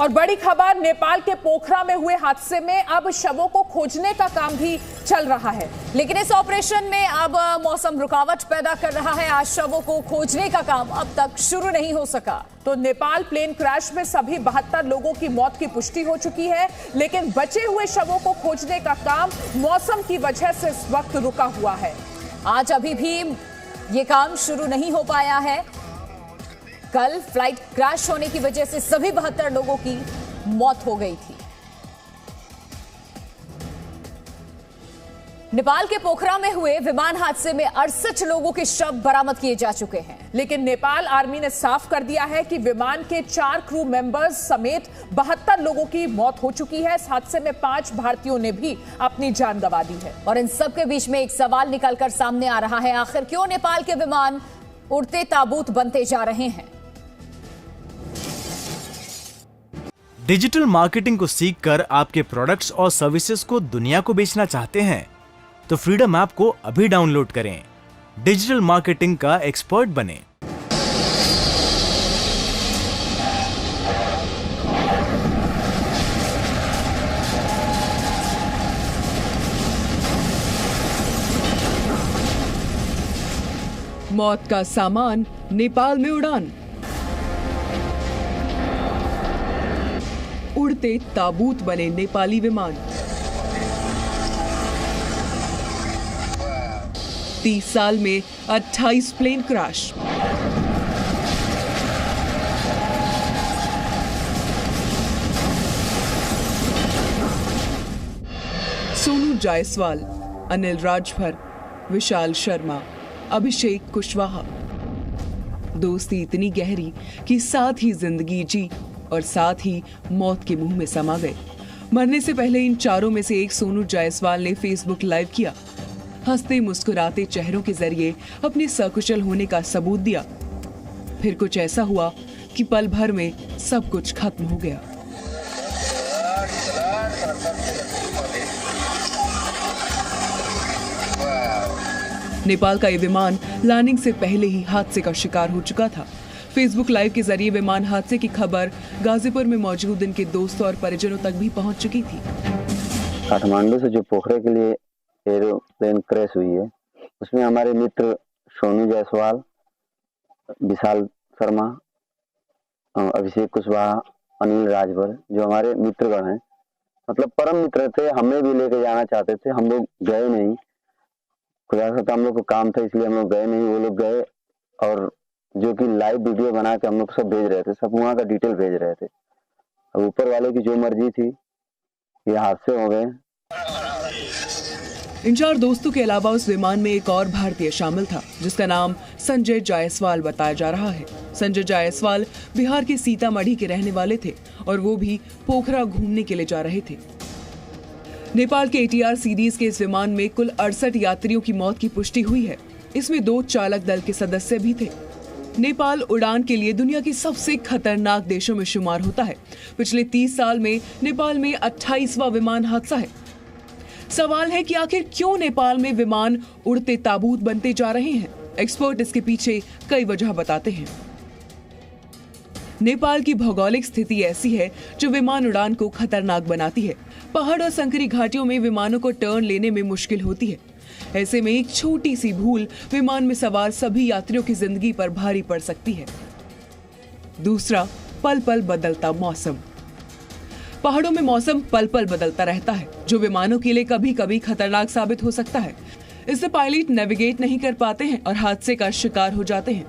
और बड़ी खबर, नेपाल के पोखरा में हुए हादसे में अब शवों को खोजने का काम भी चल रहा है, लेकिन इस ऑपरेशन में अब मौसम रुकावट पैदा कर रहा है। आज शवों को खोजने का काम अब तक शुरू नहीं हो सका। तो नेपाल प्लेन क्रैश में सभी 72 लोगों की मौत की पुष्टि हो चुकी है, लेकिन बचे हुए शवों को खोजने का काम मौसम की वजह से इस वक्त रुका हुआ है। आज अभी भी ये काम शुरू नहीं हो पाया है। कल फ्लाइट क्रैश होने की वजह से सभी 72 लोगों की मौत हो गई थी। नेपाल के पोखरा में हुए विमान हादसे में 68 लोगों के शव बरामद किए जा चुके हैं, लेकिन नेपाल आर्मी ने साफ कर दिया है कि विमान के 4 क्रू मेंबर्स समेत 72 लोगों की मौत हो चुकी है। इस हादसे में 5 भारतीयों ने भी अपनी जान गंवा दी है। और इन सब के बीच में एक सवाल निकलकर सामने आ रहा है, आखिर क्यों नेपाल के विमान उड़ते ताबूत बनते जा रहे हैं? डिजिटल मार्केटिंग को सीखकर आपके प्रोडक्ट्स और सर्विसेज को दुनिया को बेचना चाहते हैं तो फ्रीडम ऐप को अभी डाउनलोड करें। डिजिटल मार्केटिंग का एक्सपर्ट बनें। मौत का सामान, नेपाल में उड़ान। उड़ते ताबूत बने नेपाली विमान। 30 साल में 28 प्लेन क्रैश। सोनू जायसवाल, अनिल राजभर, विशाल शर्मा, अभिषेक कुशवाहा। दोस्ती इतनी गहरी कि साथ ही जिंदगी जी और साथ ही मौत के मुंह में समा गए। मरने से पहले इन चारों में से एक सोनू जायसवाल ने फेसबुक लाइव किया। हंसते मुस्कुराते चेहरों के जरिए अपने सकुशल होने का सबूत दिया। फिर कुछ ऐसा हुआ कि पल भर में सब कुछ खत्म हो गया। नेपाल का ये विमान लैंडिंग से पहले ही हादसे का शिकार हो चुका था। फेसबुक लाइव के जरिए विमान हादसे की खबर गाजीपुर में मौजूद इनके दोस्तों और परिजनों तक भी पहुंच चुकी थी। काठमांडू से जो पोखरे के लिए एरोप्लेन क्रैश हुई है, उसमें हमारे मित्र सोनू जायसवाल, विशाल शर्मा, अभिषेक कुशवाहा, अनिल राजभर, जो हमारे मित्रगण हैं, मतलब परम मित्र थे। हमें भी लेके जाना चाहते थे, हम लोग गए नहीं। खुदा से हम लोग को काम था, इसलिए हम लोग गए नहीं। वो लोग गए और जो कि लाइव वीडियो बना के हम लोग सब भेज रहे थे, सब वहाँ का डिटेल भेज रहे थे। अब ऊपर वाले की जो मर्जी थी, ये हादसे हो गए। इन 4 दोस्तों के अलावा उस विमान में एक और भारतीय शामिल था, जिसका नाम संजय जायसवाल बताया जा रहा है। संजय जायसवाल बिहार के सीतामढ़ी के रहने वाले थे और वो भी पोखरा घूमने के लिए जा रहे थे। नेपाल के ATR सीरीज के इस विमान में कुल 68 यात्रियों की मौत की पुष्टि हुई है। इसमें 2 चालक दल के सदस्य भी थे। नेपाल उड़ान के लिए दुनिया के सबसे खतरनाक देशों में शुमार होता है। पिछले 30 साल में नेपाल में 28वां विमान हादसा है। सवाल है कि आखिर क्यों नेपाल में विमान उड़ते ताबूत बनते जा रहे हैं? एक्सपर्ट इसके पीछे कई वजह बताते हैं। नेपाल की भौगोलिक स्थिति ऐसी है जो विमान उड़ान को खतरनाक बनाती है। पहाड़ और संकरी घाटियों में विमानों को टर्न लेने में मुश्किल होती है। ऐसे में एक छोटी सी भूल विमान में सवार सभी यात्रियों की जिंदगी पर भारी पड़ सकती है। दूसरा, पल पल बदलता मौसम। पहाड़ों में मौसम पल पल बदलता रहता है, जो विमानों के लिए कभी कभी खतरनाक साबित हो सकता है। इससे पायलट नेविगेट नहीं कर पाते हैं और हादसे का शिकार हो जाते हैं।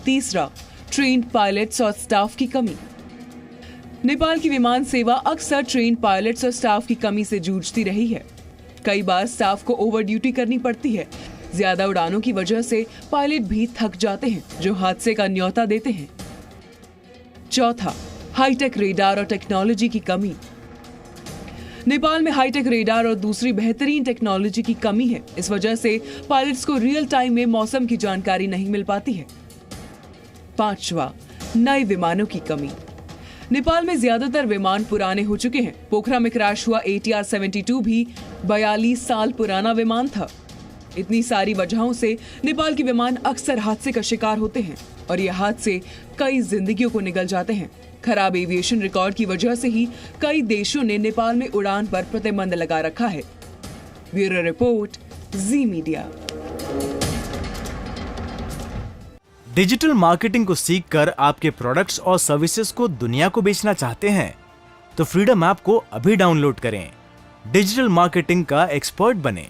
तीसरा, ट्रेन्ड पायलट्स और स्टाफ की कमी। नेपाल की विमान सेवा अक्सर ट्रेन्ड पायलट्स और स्टाफ की कमी से जूझती रही है। कई बार स्टाफ को ओवर ड्यूटी करनी पड़ती है। ज्यादा उड़ानों की वजह से पायलट भी थक जाते हैं, जो हादसे का न्योता देते हैं। चौथा, हाईटेक रेडार और टेक्नोलॉजी की कमी। नेपाल में हाईटेक रेडार और दूसरी बेहतरीन टेक्नोलॉजी की कमी है। इस वजह से पायलट्स को रियल टाइम में मौसम की जानकारी नहीं मिल पाती है। पांचवा, नए विमानों की कमी। नेपाल में ज्यादातर विमान पुराने हो चुके हैं। पोखरा में क्रैश हुआ ATR 72 भी 42 साल पुराना विमान था। इतनी सारी वजहों से नेपाल के विमान अक्सर हादसे का शिकार होते हैं और ये हादसे कई जिंदगियों को निगल जाते हैं। खराब एविएशन रिकॉर्ड की वजह से ही कई देशों ने नेपाल में उड़ान पर प्रतिबंध लगा रखा है। ब्यूरो रिपोर्ट, जी मीडिया। डिजिटल मार्केटिंग को सीखकर आपके प्रोडक्ट्स और सर्विसेज को दुनिया को बेचना चाहते हैं तो फ्रीडम ऐप को अभी डाउनलोड करें। डिजिटल मार्केटिंग का एक्सपर्ट बनें।